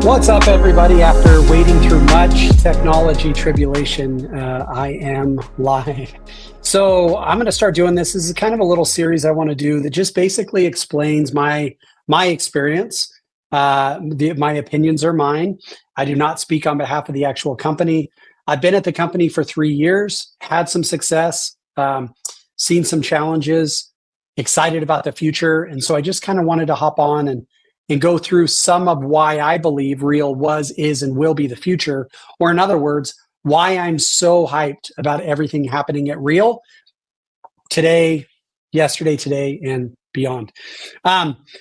What's up, everybody? After wading through much technology tribulation, I am live. So I'm going to start doing this. This is kind of a little series I want to do that just basically explains my experience. My opinions are mine. I do not speak on behalf of the actual company. I've been at the company for 3 years, had some success, seen some challenges, excited about the future, and so I just kind of wanted to hop on and go through some of why I believe Real was, is, and will be the future. Or in other words, why I'm so hyped about everything happening at Real today, yesterday, today, and beyond.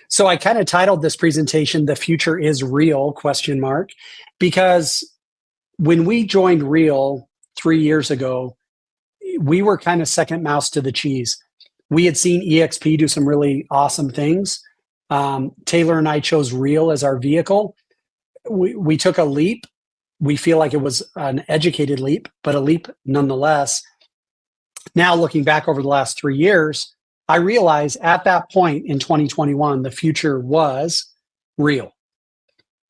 So I kind of titled this presentation, "The Future is Real?" ? Because when we joined Real 3 years ago, we were kind of second mouse to the cheese. We had seen EXP do some really awesome things. Taylor and I chose Real as our vehicle. We took a leap. We feel like it was an educated leap, but a leap nonetheless. Now, looking back over the last 3 years, I realize at that point in 2021, the future was Real.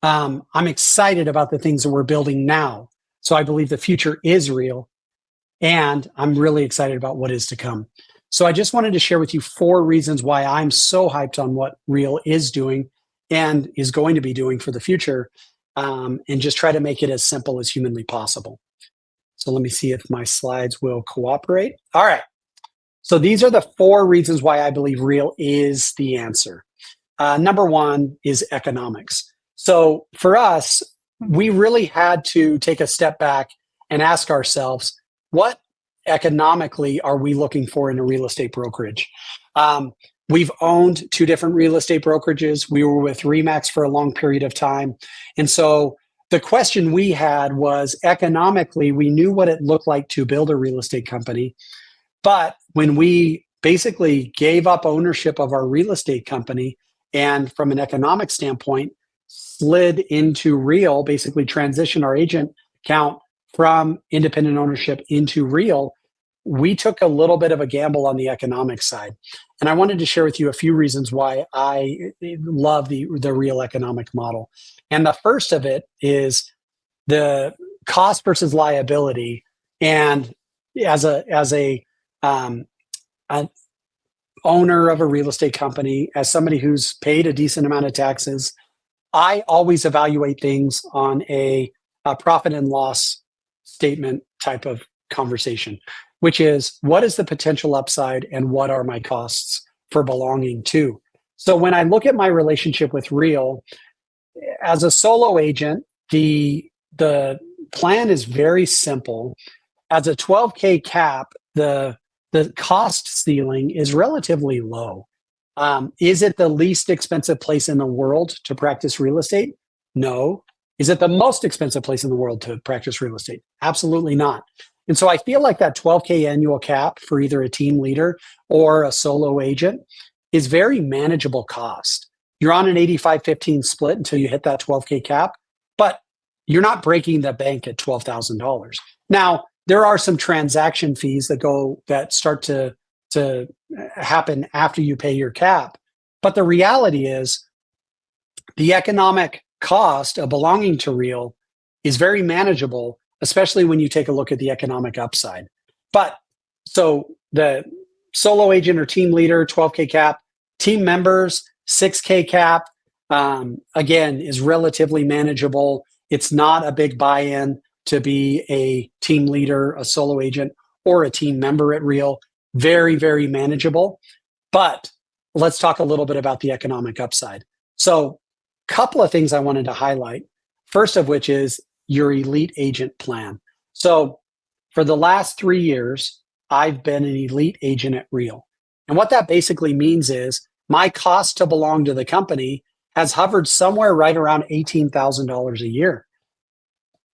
I'm excited about the things that we're building now. So I believe the future is real, and I'm really excited about what is to come. So I just wanted to share with you 4 reasons why I'm so hyped on what Real is doing and is going to be doing for the future, and just try to make it as simple as humanly possible. So let me see if my slides will cooperate. All right. So these are the 4 reasons why I believe Real is the answer. Number 1 is economics. So for us, we really had to take a step back and ask ourselves, what economically are we looking for in a real estate brokerage? We've owned 2 different real estate brokerages. We were with Remax for a long period of time. And so the question we had was, economically, we knew what it looked like to build a real estate company. But when we basically gave up ownership of our real estate company and from an economic standpoint, slid into Real, basically transitioned our agent count from independent ownership into Real, we took a little bit of a gamble on the economic side. And I wanted to share with you a few reasons why I love the Real economic model. And the first of it is the cost versus liability. And as an owner of a real estate company, as somebody who's paid a decent amount of taxes, I always evaluate things on a profit and loss statement type of conversation, which is, what is the potential upside and what are my costs for belonging to? So when I look at my relationship with Real, as a solo agent, the plan is very simple. As a 12K cap, the cost ceiling is relatively low. Is it the least expensive place in the world to practice real estate? No. Is it the most expensive place in the world to practice real estate? Absolutely not. And so I feel like that 12K annual cap for either a team leader or a solo agent is very manageable cost. You're on an 85-15 split until you hit that 12K cap, but you're not breaking the bank at $12,000. Now, there are some transaction fees that start to happen after you pay your cap. But the reality is the economic cost of belonging to Real is very manageable, especially when you take a look at the economic upside. But so the solo agent or team leader, 12K cap, team members, 6K cap, again, is relatively manageable. It's not a big buy-in to be a team leader, a solo agent, or a team member at Real. Very, very manageable. But let's talk a little bit about the economic upside. So a couple of things I wanted to highlight. First of which is your elite agent plan. So for the last 3 years, I've been an elite agent at Real. And what that basically means is my cost to belong to the company has hovered somewhere right around $18,000 a year.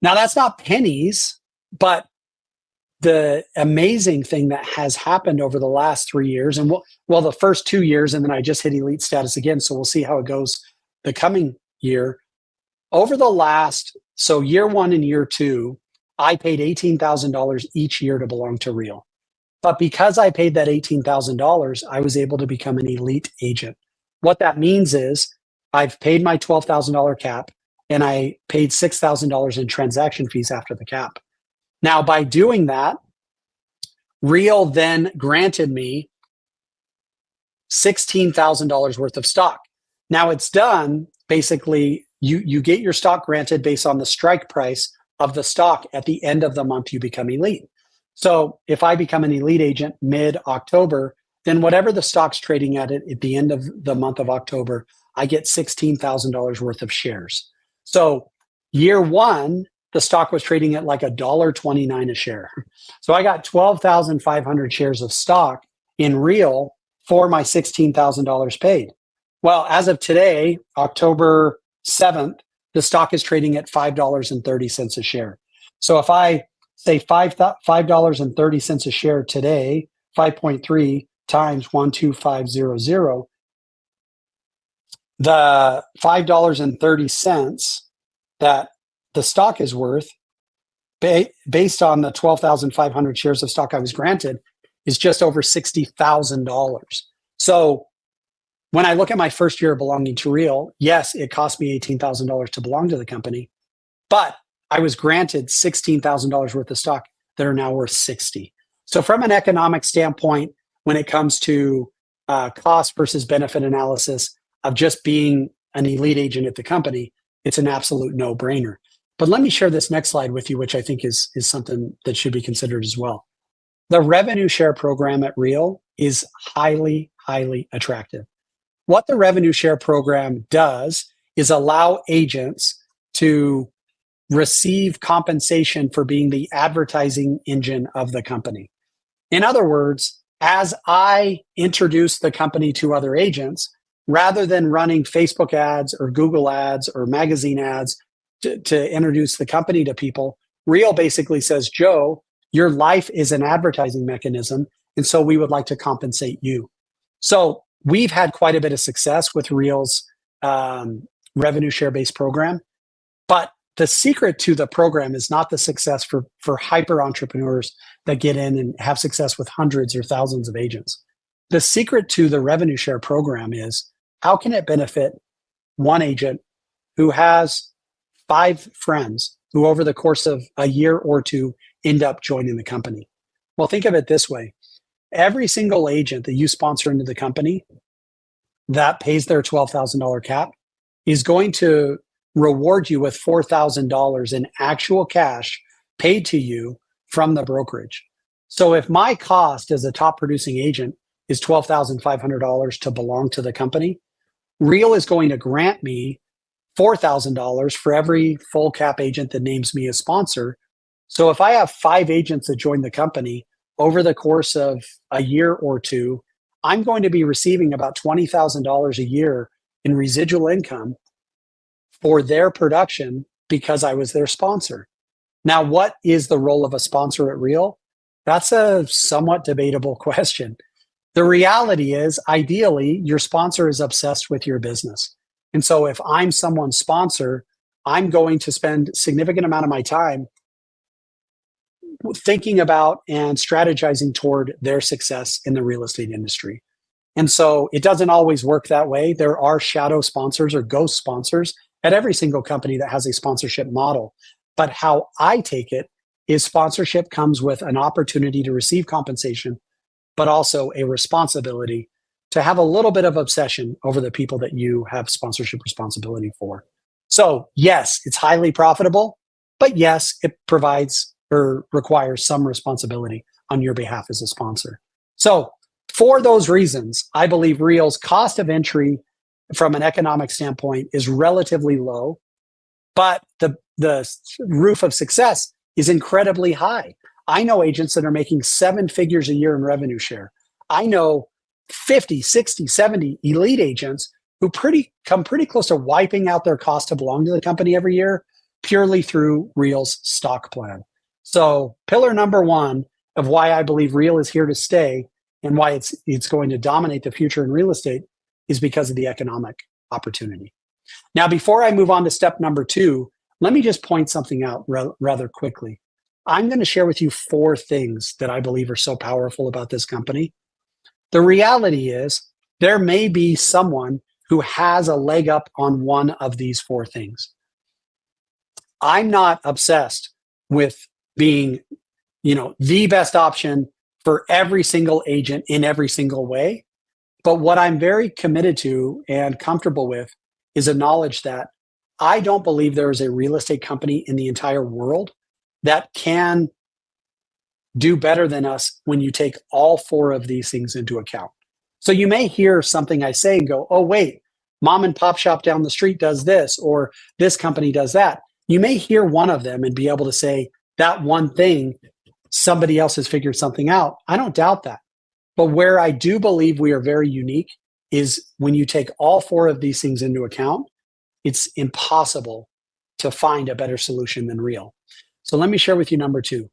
Now, that's not pennies, but the amazing thing that has happened over the last 3 years, and the first 2 years, and then I just hit elite status again, so we'll see how it goes the coming year. Over the so year 1 and year 2, I paid $18,000 each year to belong to Real. But because I paid that $18,000, I was able to become an elite agent. What that means is I've paid my $12,000 cap. and I paid $6,000 in transaction fees after the cap. Now, by doing that, Real then granted me $16,000 worth of stock. Now it's done. Basically, you get your stock granted based on the strike price of the stock at the end of the month you become elite. So if I become an elite agent mid-October, then whatever the stock's trading at the end of the month of October, I get $16,000 worth of shares. So year one, the stock was trading at like $1.29 a share. So I got 12,500 shares of stock in Real for my $16,000 paid. Well, as of today, October 7th, the stock is trading at $5.30 a share. So if I say $5.30 a share today, 5.3 times 12500, the $5.30 that the stock is worth, based on the 12,500 shares of stock I was granted, is just over $60,000. So when I look at my first year of belonging to Real, yes, it cost me $18,000 to belong to the company, but I was granted $16,000 worth of stock that are now worth 60. So from an economic standpoint, when it comes to cost versus benefit analysis of just being an elite agent at the company, it's an absolute no-brainer. But let me share this next slide with you, which I think is something that should be considered as well. The revenue share program at Real is highly, highly attractive. What the revenue share program does is allow agents to receive compensation for being the advertising engine of the company. In other words, as I introduce the company to other agents, rather than running Facebook ads or Google ads or magazine ads to introduce the company to people, Real basically says, Joe, your life is an advertising mechanism, and so we would like to compensate you. So we've had quite a bit of success with Real's revenue share-based program, but the secret to the program is not the success for hyper entrepreneurs that get in and have success with hundreds or thousands of agents. The secret to the revenue share program is, how can it benefit one agent who has 5 friends who over the course of a year or two end up joining the company? Well, think of it this way. Every single agent that you sponsor into the company that pays their $12,000 cap is going to reward you with $4,000 in actual cash paid to you from the brokerage. So if my cost as a top producing agent is $12,500 to belong to the company, Real is going to grant me $4,000 for every full cap agent that names me a sponsor. So if I have 5 agents that join the company over the course of a year or two, I'm going to be receiving about $20,000 a year in residual income for their production because I was their sponsor. Now, what is the role of a sponsor at Real? That's a somewhat debatable question. The reality is, ideally, your sponsor is obsessed with your business. And so if I'm someone's sponsor, I'm going to spend a significant amount of my time thinking about and strategizing toward their success in the real estate industry. And so it doesn't always work that way. There are shadow sponsors or ghost sponsors at every single company that has a sponsorship model. But how I take it is sponsorship comes with an opportunity to receive compensation, but also a responsibility to have a little bit of obsession over the people that you have sponsorship responsibility for. So yes, it's highly profitable, but yes, it provides or requires some responsibility on your behalf as a sponsor. So for those reasons, I believe Real's cost of entry from an economic standpoint is relatively low, but the roof of success is incredibly high. I know agents that are making 7 figures a year in revenue share. I know 50, 60, 70 elite agents who come pretty close to wiping out their cost to belong to the company every year purely through Real's stock plan. So pillar number 1 of why I believe Real is here to stay and why it's going to dominate the future in real estate is because of the economic opportunity. Now, before I move on to step number 2, let me just point something out rather quickly. I'm going to share with you 4 things that I believe are so powerful about this company. The reality is there may be someone who has a leg up on one of these 4 things. I'm not obsessed with being, the best option for every single agent in every single way. But what I'm very committed to and comfortable with is a knowledge that I don't believe there is a real estate company in the entire world that can do better than us when you take all four of these things into account. So you may hear something I say and go, oh, wait, mom and pop shop down the street does this, or this company does that. You may hear one of them and be able to say that one thing, somebody else has figured something out. I don't doubt that. But where I do believe we are very unique is when you take all four of these things into account, it's impossible to find a better solution than real. So let me share with you number two.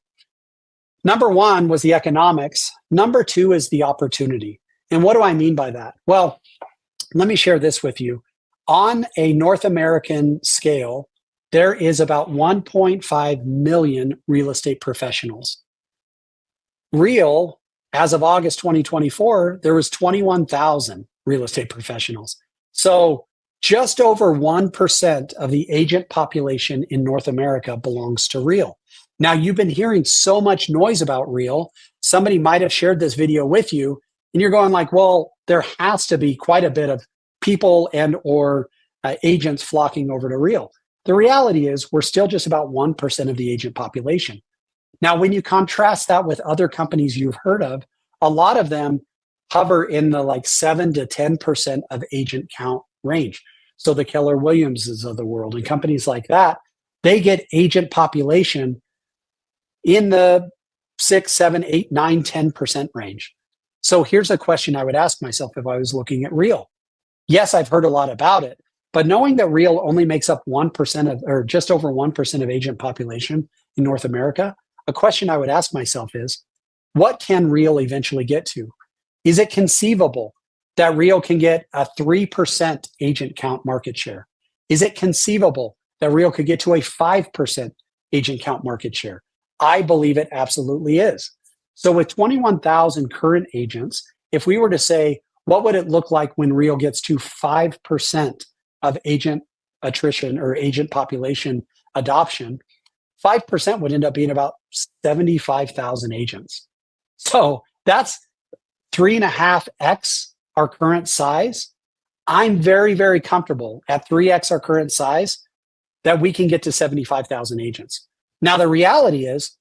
Number one was the economics. Number two is the opportunity. And what do I mean by that? Well, let me share this with you. On a North American scale, there is about 1.5 million real estate professionals. Real, as of August 2024, there was 21,000 real estate professionals. So just over 1% of the agent population in North America belongs to Real. Now, you've been hearing so much noise about Real. Somebody might have shared this video with you, and you're going like, well, there has to be quite a bit of people and or agents flocking over to Real. The reality is we're still just about 1% of the agent population. Now, when you contrast that with other companies you've heard of, a lot of them hover in the like 7 to 10% of agent count range. So the Keller Williamses of the world and companies like that, they get agent population in the 6, 7, 8, 9, 10% range. So here's a question I would ask myself if I was looking at Real. Yes, I've heard a lot about it, but knowing that Real only makes up 1% of, or just over 1% of agent population in North America, a question I would ask myself is, what can Real eventually get to? Is it conceivable that Real can get a 3% agent count market share? Is it conceivable that Real could get to a 5% agent count market share? I believe it absolutely is. So with 21,000 current agents, if we were to say, what would it look like when Real gets to 5% of agent attrition or agent population adoption? 5% would end up being about 75,000 agents. So that's 3.5x our current size. I'm very, very comfortable at 3x our current size that we can get to 75,000 agents. Now, the reality is,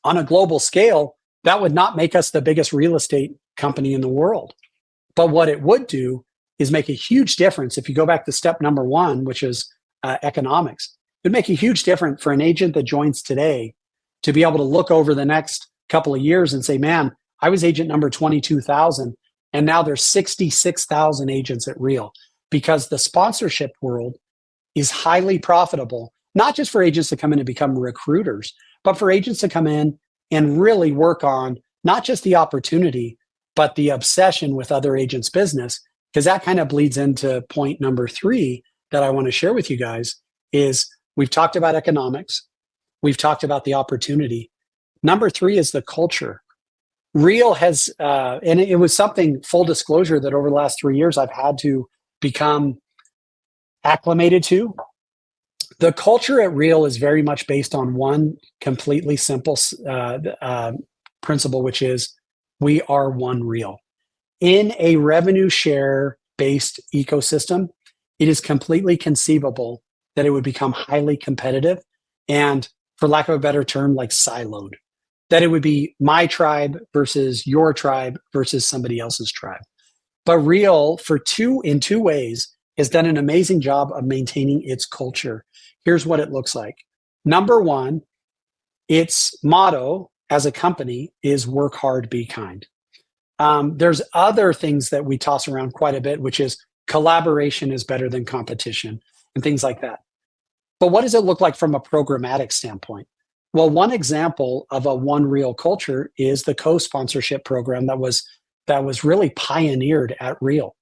on a global scale, that would not make us the biggest real estate company in the world. But what it would do is make a huge difference. If you go back to step number one, which is economics, it would make a huge difference for an agent that joins today to be able to look over the next couple of years and say, man, I was agent number 22,000, and now there's 66,000 agents at Real, because the sponsorship world is highly profitable, not just for agents to come in and become recruiters, but for agents to come in and really work on not just the opportunity, but the obsession with other agents' business, because that kind of bleeds into point number three that I want to share with you guys is we've talked about economics. We've talked about the opportunity. Number three is the culture. Real has, and it was something, full disclosure, that over the last 3 years I've had to become acclimated to. The culture at Real is very much based on one completely simple principle, which is we are one Real. In a revenue share based ecosystem, it is completely conceivable that it would become highly competitive and, for lack of a better term, like siloed. That it would be my tribe versus your tribe versus somebody else's tribe. But Real, in two ways, has done an amazing job of maintaining its culture. Here's what it looks like. Number one, its motto as a company is work hard, be kind. There's other things that we toss around quite a bit, which is collaboration is better than competition and things like that. But what does it look like from a programmatic standpoint? Well, one example of a one Real culture is the co-sponsorship program that was really pioneered at Real.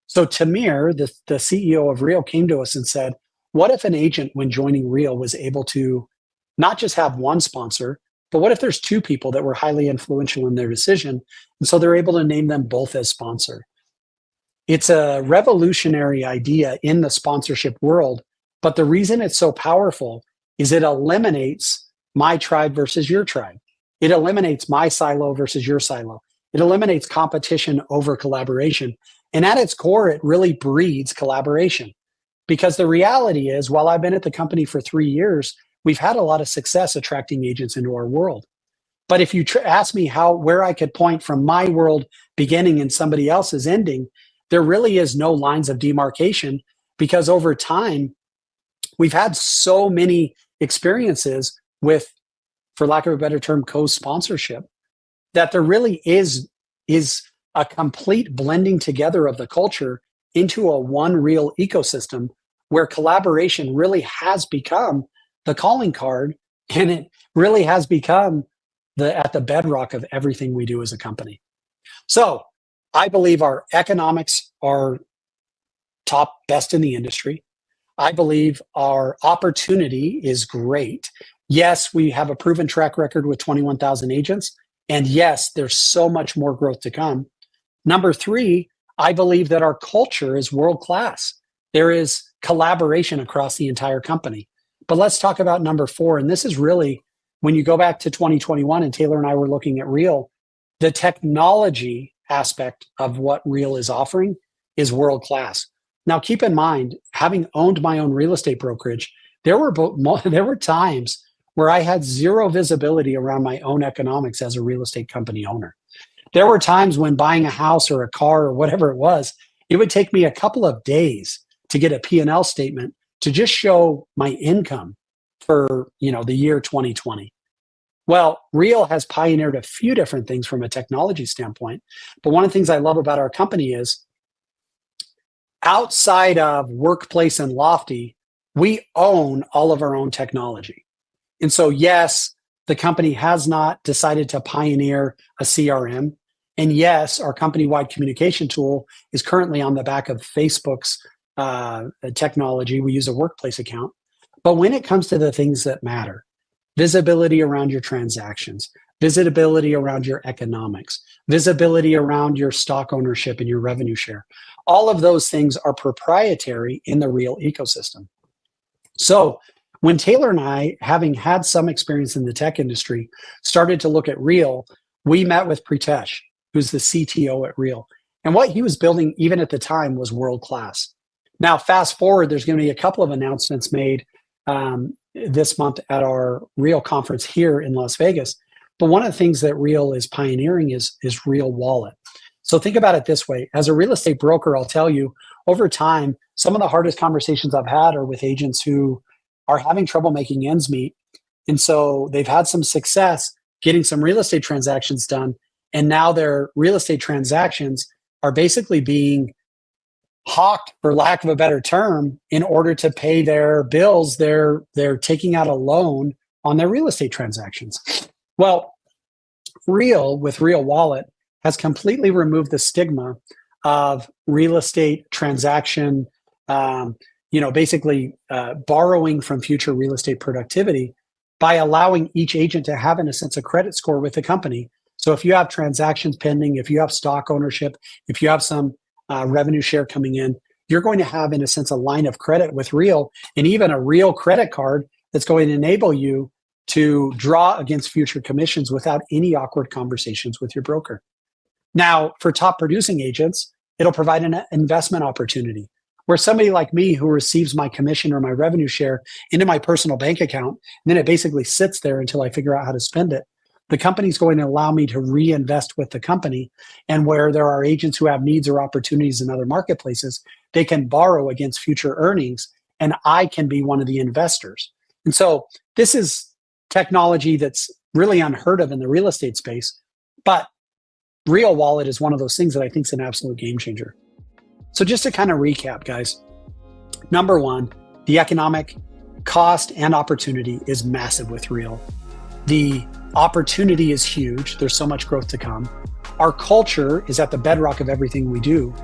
So Tamir, the CEO of Real, came to us and said, what if an agent, when joining Real, was able to not just have one sponsor, but what if there's two people that were highly influential in their decision? And so they're able to name them both as sponsor. It's a revolutionary idea in the sponsorship world, but the reason it's so powerful is it eliminates my tribe versus your tribe. It eliminates my silo versus your silo. It eliminates competition over collaboration. And at its core, it really breeds collaboration. Because the reality is, while I've been at the company for 3 years, we've had a lot of success attracting agents into our world. But if you ask me where I could point from my world beginning and somebody else's ending, there really is no lines of demarcation, because over time, we've had so many experiences with, for lack of a better term, co-sponsorship, that there really is a complete blending together of the culture into a one real ecosystem where collaboration really has become the calling card, and it really has become at the bedrock of everything we do as a company. So I believe our economics are best in the industry. I believe our opportunity is great. Yes, we have a proven track record with 21,000 agents. And yes, there's so much more growth to come. Number 3, I believe that our culture is world-class. There is collaboration across the entire company. But let's talk about number 4. And this is really, when you go back to 2021 and Taylor and I were looking at Real, the technology aspect of what Real is offering is world-class. Now, keep in mind, having owned my own real estate brokerage, there were times where I had zero visibility around my own economics as a real estate company owner. There were times when buying a house or a car or whatever it was, it would take me a couple of days to get a P&L statement to just show my income for, the year 2020. Well, Real has pioneered a few different things from a technology standpoint. But one of the things I love about our company is, outside of Workplace and Lofty, we own all of our own technology. And so, yes, the company has not decided to pioneer a CRM. And yes, our company-wide communication tool is currently on the back of Facebook's technology. We use a workplace account. But when it comes to the things that matter, visibility around your transactions, visibility around your economics, visibility around your stock ownership and your revenue share, all of those things are proprietary in the Real ecosystem. So when Taylor and I, having had some experience in the tech industry, started to look at Real, we met with Pritesh, who's the CTO at Real. And what he was building, even at the time, was world-class. Now, fast forward, there's going to be a couple of announcements made this month at our Real conference here in Las Vegas. But one of the things that Real is pioneering is Real Wallet. So think about it this way. As a real estate broker, I'll tell you, over time, some of the hardest conversations I've had are with agents who are having trouble making ends meet. And so they've had some success getting some real estate transactions done. And now their real estate transactions are basically being hawked, for lack of a better term, in order to pay their bills. They're taking out a loan on their real estate transactions. Well, Real, with Real Wallet, has completely removed the stigma of real estate transaction, basically borrowing from future real estate productivity by allowing each agent to have, in a sense, a credit score with the company. So if you have transactions pending, if you have stock ownership, if you have some revenue share coming in, you're going to have, in a sense, a line of credit with Real, and even a Real credit card that's going to enable you to draw against future commissions without any awkward conversations with your broker. Now, for top producing agents, it'll provide an investment opportunity where somebody like me who receives my commission or my revenue share into my personal bank account, and then it basically sits there until I figure out how to spend it. The company's going to allow me to reinvest with the company. And where there are agents who have needs or opportunities in other marketplaces, they can borrow against future earnings, and I can be one of the investors. And so this is technology that's really unheard of in the real estate space. But Real Wallet is one of those things that I think is an absolute game changer. So just to kind of recap, guys, number 1, the economic cost and opportunity is massive with Real. The opportunity is huge. There's so much growth to come. Our culture is at the bedrock of everything we do,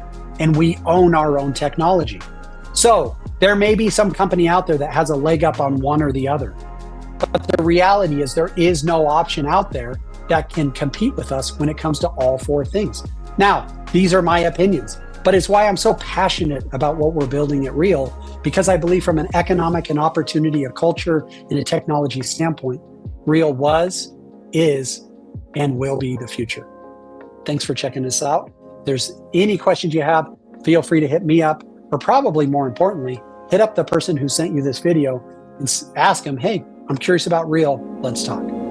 and we own our own technology. So there may be some company out there that has a leg up on one or the other. But the reality is there is no option out there that can compete with us when it comes to all 4 things. Now, these are my opinions. But it's why I'm so passionate about what we're building at Real, because I believe from an economic and opportunity, a culture, and a technology standpoint, Real was, is, and will be the future. Thanks for checking this out. If there's any questions you have, feel free to hit me up, or probably more importantly, hit up the person who sent you this video and ask them, hey, I'm curious about Real. Let's talk.